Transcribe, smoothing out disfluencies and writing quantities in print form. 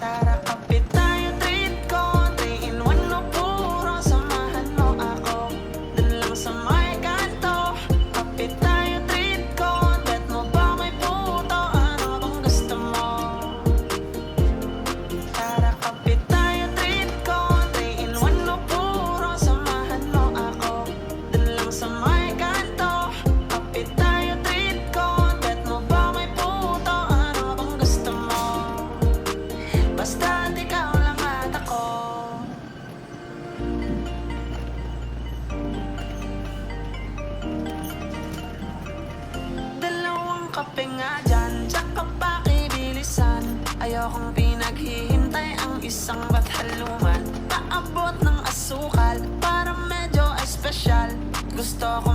Tara kapit tayo, treat ko 3 in 1 no puro. Samahan mo ako dun lang sa may kanto. Kapit tayo, treat ko. Bet mo ba may puto? Ano bang gusto mo? Tara kapit tayo, treat ko 3 in 1 no puro. Samahan mo ako dun lang sa may kanto. Kapit tayo, treat ko. Bet mo ba may puto? Ano bang gusto mo? Basta ikaw lang at ako. Dalawang kape nga dyan, tsaka pakibilisan. Ayokong pinaghihintay ang isang bathaluman. Paabot ng asukal para medyo espesyal. Gusto ko